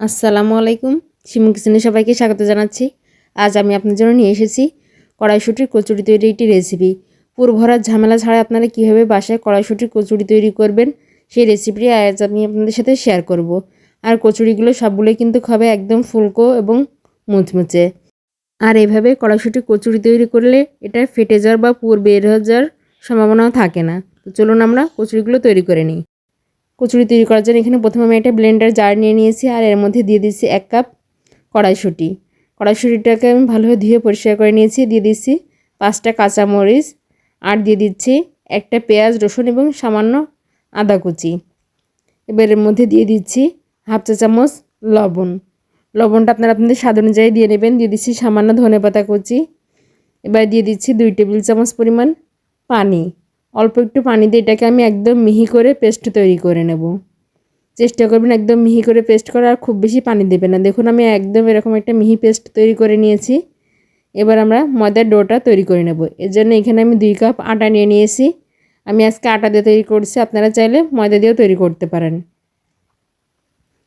আসসালামু আলাইকুম। শিমু কিচেনে সবাইকে স্বাগত জানাচ্ছি। আজ আমি আপনাদের জন্য নিয়ে এসেছি কড়াইশুঁটির কচুরি তৈরির একটি রেসিপি। পুরভরা ঝামেলা ছাড়া আপনারা কীভাবে বাসায় কড়াইশুঁটির কচুরি তৈরি করবেন সেই রেসিপিটি আজ আমি আপনাদের সাথে শেয়ার করব। আর কচুরিগুলো সবগুলোই কিন্তু হবে একদম ফুলকো এবং মুচমুচে। আর এভাবে কড়াইশুঁটির কচুরি তৈরি করলে এটা ফেটে যাওয়ার বা পুর বের হয়ে যাওয়ার সম্ভাবনাও থাকে না। তো চলুন আমরা কচুরিগুলো তৈরি করে নিই। কচুরি তৈরি করার জন্য এখানে প্রথমে আমি একটা ব্লেন্ডার জার নিয়ে নিয়েছি আর এর মধ্যে দিয়ে দিচ্ছি 1 কাপ কড়াইশুঁটি। কড়াইশুঁটিটাকে আমি ভালোভাবে ধুয়ে পরিষ্কার করে নিয়েছি। দিয়ে দিচ্ছি 5টা কাঁচামরিচ আর দিয়ে দিচ্ছি একটা পেঁয়াজ, রসুন এবং সামান্য আদা কুচি। এবার এর মধ্যে দিয়ে দিচ্ছি হাফ চা চামচ লবণ। লবণটা আপনারা আপনাদের স্বাদ অনুযায়ী দিয়ে নেবেন। দিয়ে দিচ্ছি সামান্য ধনেপাতা কুচি। এবার দিয়ে দিচ্ছি 2 টেবিল চামচ পরিমাণ পানি। অল্প একটু পানি দিয়ে এটাকে আমি একদম মিহি করে পেস্ট তৈরি করে নেব। চেষ্টা করবেন একদম মিহি করে পেস্ট করা, আর খুব বেশি পানি দেবেন না। দেখুন আমি একদম এরকম একটা মিহি পেস্ট তৈরি করে নিয়েছি। এবার আমরা ময়দার ডোটা তৈরি করে নেব। এর জন্য এখানে আমি 2 কাপ আটা নিয়ে নিয়েছি। আমি আজকে আটা দিয়ে তৈরি করছি, আপনারা চাইলে ময়দা দিয়েও তৈরি করতে পারেন।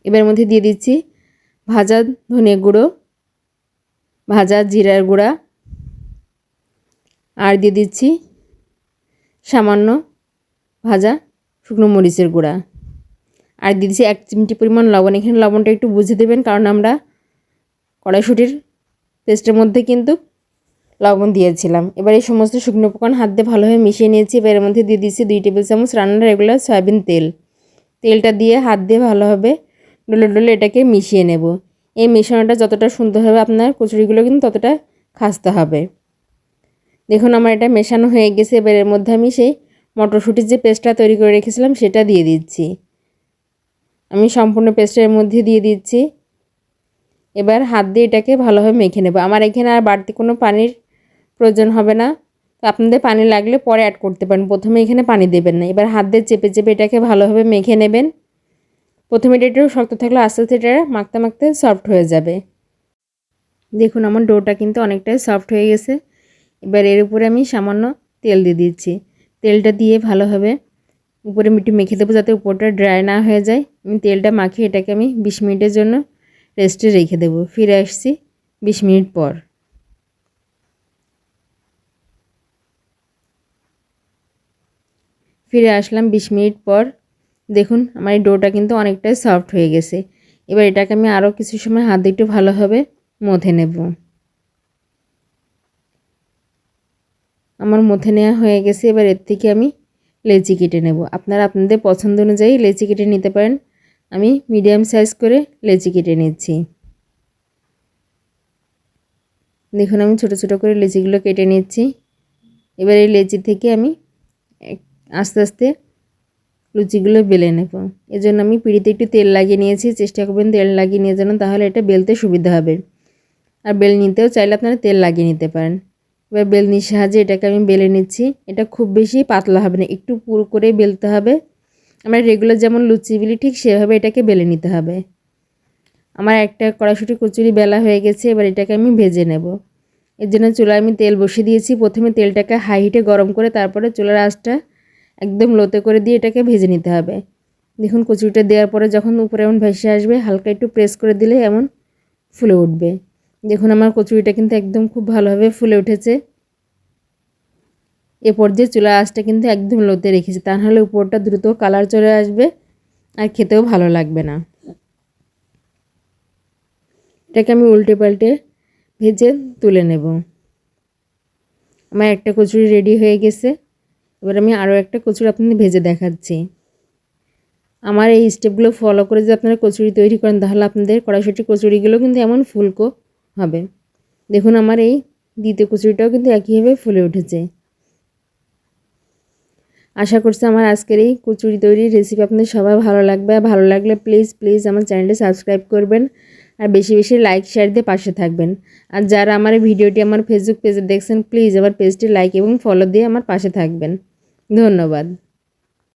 এবার মধ্যে দিয়ে দিচ্ছি ভাজা ধনে গুঁড়ো, ভাজা জিরার গুঁড়া আর দিয়ে দিচ্ছি সামান্য ভাজা শুকনো মরিচের গুঁড়া আর দিয়ে দিচ্ছি 1 চিমটি পরিমাণ লবণ। এখানে লবণটা একটু বুঝে দেবেন, কারণ আমরা কড়াইশুঁটির পেস্টের মধ্যে কিন্তু লবণ দিয়েছিলাম। এবার এই সমস্ত শুকনো উপকরণ হাত দিয়ে ভালোভাবে মিশিয়ে নিয়েছি। এবার এর মধ্যে দিয়ে দিচ্ছি 2 টেবিল চামচ রান্নার রেগুলার সয়াবিন তেল। তেলটা দিয়ে হাত দিয়ে ভালোভাবে ডলে ডলে এটাকে মিশিয়ে নেব। এই মিশ্রণটা যতটা সুন্দর হবে আপনার কচুরিগুলো কিন্তু ততটা খাস্তে হবে। দেখুন আমার এটা মেশানো হয়ে গেছে। এবার এর মধ্যে আমি সেই মটরশুঁটির যে পেস্টটা তৈরি করে রেখেছিলাম সেটা দিয়ে দিচ্ছি। আমি সম্পূর্ণ পেস্টের মধ্যে দিয়ে দিচ্ছি। এবার হাত দিয়ে এটাকে ভালোভাবে মেখে নেব। আমার এখানে আর বাড়তি কোনো পানির প্রয়োজন হবে না। তো আপনাদের পানি লাগলে পরে অ্যাড করতে পারেন, প্রথমে এখানে পানি দেবেন না। এবার হাত দিয়ে চেপে চেপে এটাকে ভালোভাবে মেখে নেবেন। প্রথমে এটা একটু শক্ত থাকলে আস্তে আস্তে এটা মাখতে মাখতে সফট হয়ে যাবে। দেখুন আমার ডোটা কিন্তু অনেকটাই সফট হয়ে গেছে। এবার এর উপরে আমি সামান্য তেল দিয়ে দিচ্ছি। তেলটা দিয়ে ভালোভাবে উপরে একটু মেখে দেবো যাতে উপরটা ড্রাই না হয়ে যায়। আমি তেলটা মাখিয়ে এটাকে আমি 20 মিনিটের জন্য রেস্টে রেখে দেবো। ফিরে আসছি 20 মিনিট পর। ফিরে আসলাম 20 মিনিট পর। দেখুন আমার এই ডোটা কিন্তু অনেকটাই সফট হয়ে গেছে। এবার এটাকে আমি আরও কিছু সময় হাত দিয়ে একটু ভালোভাবে মথে নেব। আমার মথে নেওয়া হয়ে গেছে। এবার এর থেকে আমি লেচি কেটে নেব। আপনারা আপনাদের পছন্দ অনুযায়ী লেচি কেটে নিতে পারেন। আমি মিডিয়াম সাইজ করে লেচি কেটে নিচ্ছি। দেখুন আমি ছোট ছোট করে লেচিগুলো কেটে নিচ্ছি। এবার এই লেচি থেকে আমি আস্তে আস্তে লুচিগুলো বেলে নেব। এজন্য আমি পিঁড়িতে একটু তেল লাগিয়ে নিয়েছি। চেষ্টা করবেন তেল লাগিয়ে নিয়ে যেন, তাহলে এটা বেলতে সুবিধা হবে। আর বেল নিতেও চাইলে আপনারা তেল লাগিয়ে নিতে পারেন। এবার বেলনির সাহায্যে এটাকে আমি বেলে নিচ্ছি। এটা খুব বেশি পাতলা হবে না, একটু পুরো করে বেলতে হবে। আমরা রেগুলার যেমন লুচি বেলি ঠিক সেভাবে এটাকে বেলে নিতে হবে। আমার একটা কড়াইশুঁটি কচুরি বেলা হয়ে গেছে। এবার এটাকে আমি ভেজে নেব। এর জন্য চুলায় আমি তেল বসিয়ে দিয়েছি। প্রথমে তেলটাকে হাই হিটে গরম করে তারপরে চুলার আঁচটা একদম লোতে করে দিয়ে এটাকে ভেজে নিতে হবে। দেখুন কচুরিটা দেওয়ার পরে যখন উপরে এমন ভেসে আসবে, হালকা একটু প্রেস করে দিলে এমন ফুলে উঠবে। দেখুন আমার কচুরিটা কিন্তু একদম খুব ভালোভাবে ফুলে উঠেছে। এ পর্যায়ে চুলার আঁচটা কিন্তু একদম লোতে রেখেছি, তা নাহলে উপরটা দ্রুত কালার চলে আসবে আর খেতেও ভালো লাগবে না। এটাকে আমি উল্টে পাল্টে ভেজে তুলে নেব। আমার একটা কচুরি রেডি হয়ে গেছে। এবার আমি আরও একটা কচুরি আপনাদের ভেজে দেখাচ্ছি। আমার এই স্টেপগুলো ফলো করে যদি আপনারা কচুরি তৈরি করেন, তাহলে আপনাদের কড়াইশুঁটি কচুরিগুলো কিন্তু এমন ফুলকো হবে। দেখুন আমার এই দ্বিতীয় কচুরিটাও কিন্তু একইভাবে ফুলে উঠেছে। আশা করছি আমার আজকের এই কচুরি তৈরির রেসিপি আপনাদের সবার ভালো লাগবে। আর ভালো লাগলে প্লিজ আমার চ্যানেলটি সাবস্ক্রাইব করবেন আর বেশি বেশি লাইক শেয়ার দিয়ে পাশে থাকবেন। আর যারা আমার এই ভিডিওটি আমার ফেসবুক পেজে দেখছেন, প্লিজ আমার পেজটি লাইক এবং ফলো দিয়ে আমার পাশে থাকবেন। ধন্যবাদ।